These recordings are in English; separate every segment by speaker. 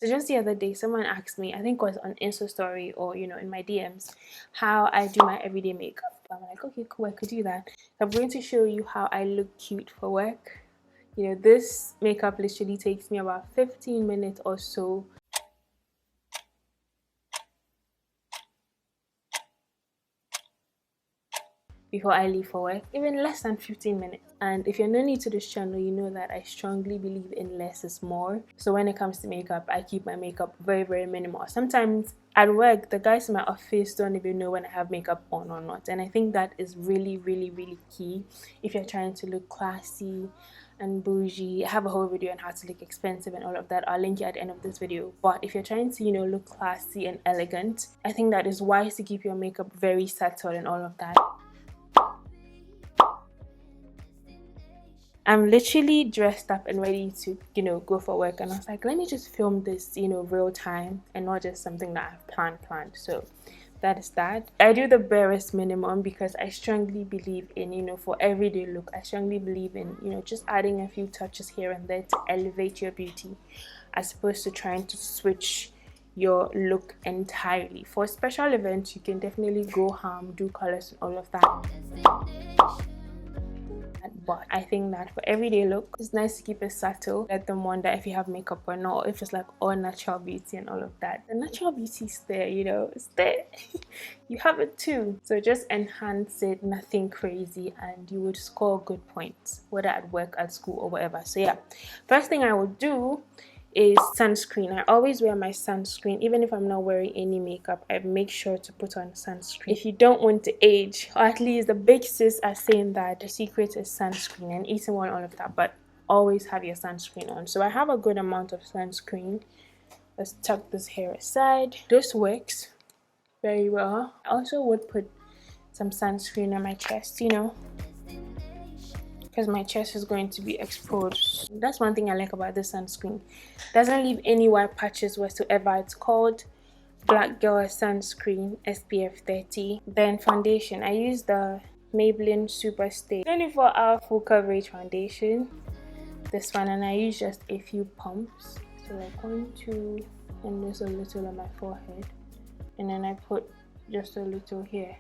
Speaker 1: So just the other day, someone asked me, I think it was on Insta story or in my DMs, how I do my everyday makeup. I'm like, okay, cool, I could do that. I'm going to show you how I look cute for work. This makeup literally takes me about 15 minutes or so. Before I leave for work, even less than 15 minutes. And if you're new to this channel, you know that I strongly believe in less is more. So when it comes to makeup, I keep my makeup very, very minimal. Sometimes at work, the guys in my office don't even know when I have makeup on or not. And I think that is really, really, really key if you're trying to look classy and bougie. I have a whole video on how to look expensive and all of that. I'll link it at the end of this video. But if you're trying to look classy and elegant, I think that is wise to keep your makeup very subtle and all of that. I'm literally dressed up and ready to, go for work. And I was like, let me just film this, real time and not just something that I've planned. So that is that. I do the barest minimum because I strongly believe in, for everyday look, I strongly believe in, just adding a few touches here and there to elevate your beauty as opposed to trying to switch your look entirely. For special events, you can definitely go ham, do colors and all of that. But I think that for everyday look, it's nice to keep it subtle. Let them wonder if you have makeup or not, or if it's like all natural beauty and all of that. The natural beauty is there, it's there. You have it too. So just enhance it, nothing crazy, and you would score good points, whether at work, at school, or whatever. So yeah, first thing I would do is sunscreen. I always wear my sunscreen. Even if I'm not wearing any makeup, I make sure to put on sunscreen. If you don't want to age, or at least the big sis are saying that the secret is sunscreen and eating well, all of that, but always have your sunscreen on. So I have a good amount of sunscreen. Let's tuck this hair aside. This works very well. I also would put some sunscreen on my chest, because my chest is going to be exposed. That's one thing I like about this sunscreen. It doesn't leave any white patches whatsoever. It's called Black Girl Sunscreen SPF 30. Then foundation, I use the Maybelline Super Stay 24-hour full coverage foundation. This one, and I use just a few pumps. So like 1, 2, and there's a little on my forehead. And then I put just a little here,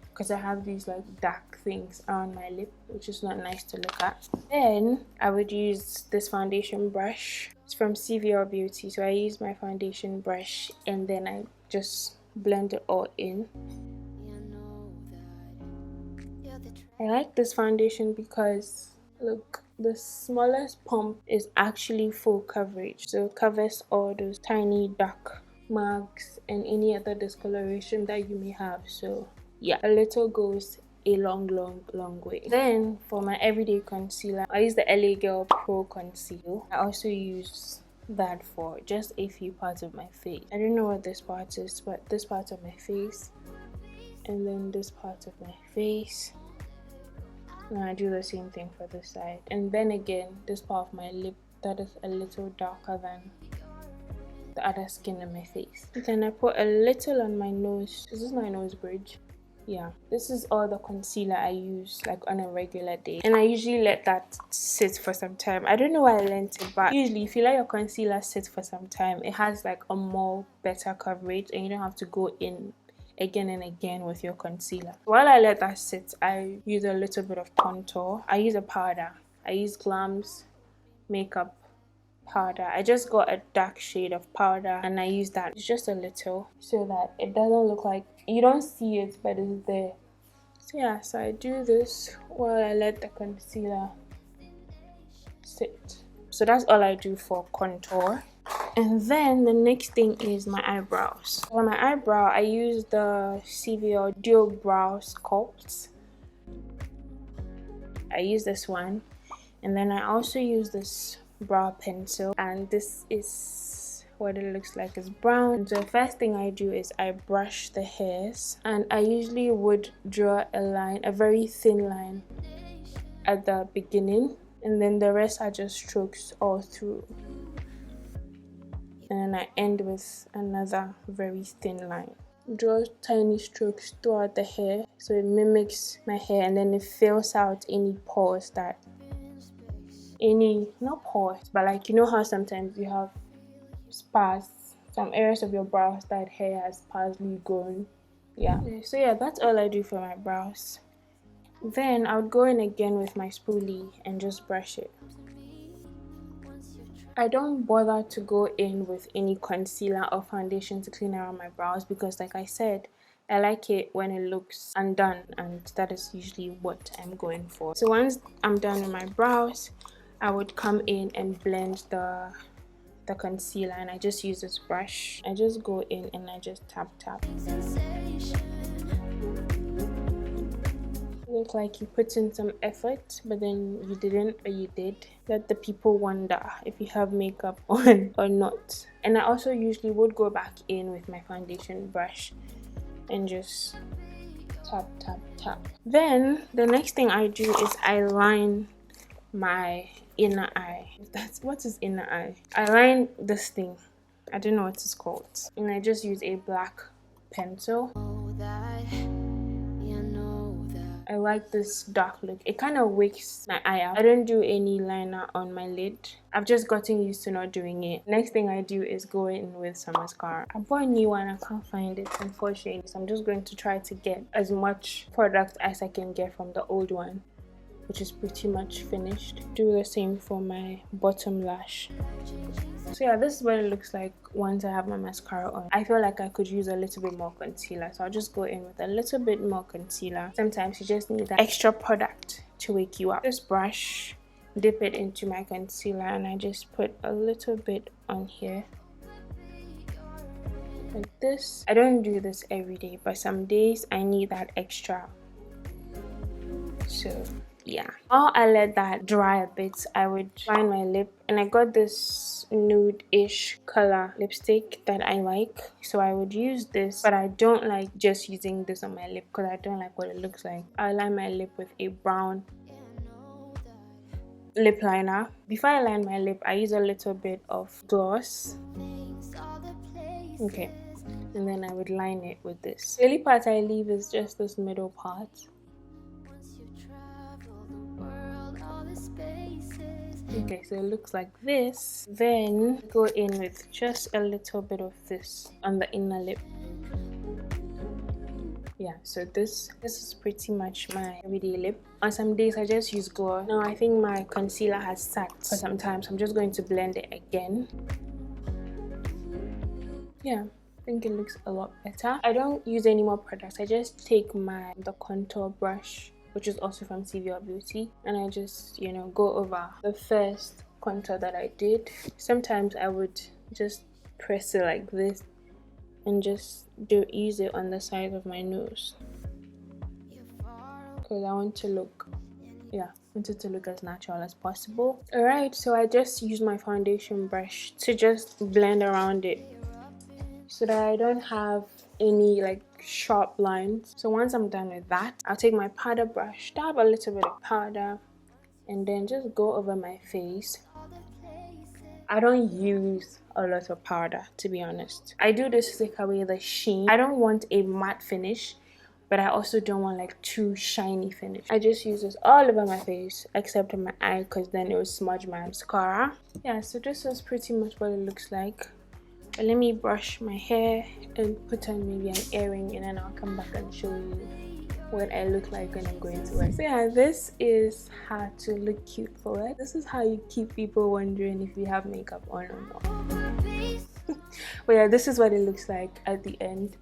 Speaker 1: because I have these like dark things around my lip, which is not nice to look at. Then I would use this foundation brush. It's from CVR Beauty. So I use my foundation brush and then I just blend it all in. I like this foundation because look, the smallest pump is actually full coverage, so it covers all those tiny dark marks and any other discoloration that you may have. So yeah, a little goes a long way. Then for my everyday concealer, I use the LA Girl Pro Conceal. I also use that for just a few parts of my face. I don't know what this part is, but this part of my face, and then this part of my face. And I do the same thing for this side. And then again, this part of my lip that is a little darker than the other skin on my face. Then I put a little on my nose. This is my nose bridge. Yeah, this is all the concealer I use like on a regular day, and I usually let that sit for some time. I don't know why I learned it, but usually if you let your concealer sit for some time, it has like a more better coverage and you don't have to go in again and again with your concealer. While I let that sit, I use a little bit of contour. I use a powder. I use Glam's makeup powder. I just got a dark shade of powder and I use that. It's just a little so that it doesn't look like you don't see it, but it's there. So yeah, so I do this while I let the concealer sit. So that's all I do for contour. And then the next thing is my eyebrows. For my eyebrow, I use the CVR Duo Brow Sculpt. I use this one, and then I also use this brow pencil, and this is what it looks like. It's brown. And so the first thing I do is I brush the hairs, and I usually would draw a line, a very thin line at the beginning, and then the rest are just strokes all through. And then I end with another very thin line. Draw tiny strokes throughout the hair so it mimics my hair, and then it fills out any pores not pores, but like how sometimes you have sparse, some areas of your brows that hair has sparsely grown. Yeah, so yeah, that's all I do for my brows. Then I would go in again with my spoolie and just brush it. I don't bother to go in with any concealer or foundation to clean around my brows because, like I said, I like it when it looks undone, and that is usually what I'm going for. So once I'm done with my brows, I would come in and blend the concealer, and I just use this brush. I just go in and I just tap. Look like you put in some effort, but then you didn't, or you did. Let the people wonder if you have makeup on or not. And I also usually would go back in with my foundation brush and just tap. Then the next thing I do is I line my inner eye. What is inner eye? I line this thing. I don't know what it's called. And I just use a black pencil. I like this dark look. It kind of wakes my eye up. I don't do any liner on my lid. I've just gotten used to not doing it. Next thing I do is go in with some mascara. I bought a new one. I can't find it, unfortunately. So I'm just going to try to get as much product as I can get from the old one, which is pretty much finished. Do the same for my bottom lash. So yeah, this is what it looks like once I have my mascara on. I feel like I could use a little bit more concealer, so I'll just go in with a little bit more concealer. Sometimes you just need that extra product to wake you up. This brush, dip it into my concealer, and I just put a little bit on here. Like this. I don't do this every day, but some days I need that extra. So yeah, while I let that dry a bit, I would line my lip, and I got this nude-ish color lipstick that I like, so I would use this, but I don't like just using this on my lip because I don't like what it looks like. I line my lip with a brown lip liner. Before I line my lip, I use a little bit of gloss. Okay, and then I would line it with this. The only part I leave is just this middle part. Okay, so it looks like this. Then go in with just a little bit of this on the inner lip. Yeah, so this is pretty much my everyday lip. On some days I just use gloss. Now I think my concealer has sat for some time, so I'm just going to blend it again. Yeah, I think it looks a lot better. I don't use any more products. I just take the contour brush, which is also from CVR Beauty, and I just, go over the first contour that I did. Sometimes I would just press it like this and just use it on the side of my nose because I want to look, want it to look as natural as possible. Alright, so I just use my foundation brush to just blend around it so that I don't have any sharp lines. So once I'm done with that, I'll take my powder brush, dab a little bit of powder, and then just go over my face. I don't use a lot of powder, to be honest. I do this to take away the sheen. I don't want a matte finish, but I also don't want too shiny finish. I just use this all over my face except in my eye because then it will smudge my mascara. Yeah, so this is pretty much what it looks like. But let me brush my hair and put on maybe an earring, and then I'll come back and show you what I look like when I'm going to work. So yeah, this is how to look cute for work. This is how you keep people wondering if you have makeup on or not. But yeah, this is what it looks like at the end.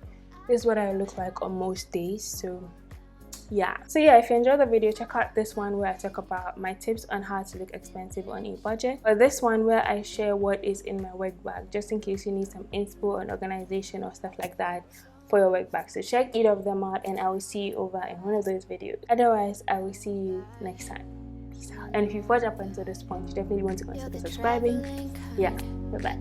Speaker 1: This is what I look like on most days. So yeah, if you enjoyed the video, check out this one where I talk about my tips on how to look expensive on a budget, or this one where I share what is in my work bag, just in case you need some inspo on organization or stuff like that for your work bag. So check either of them out, and I will see you over in one of those videos. Otherwise, I will see you next time. Peace out. And if you've watched up until this point, you definitely want to consider subscribing. Yeah, bye bye.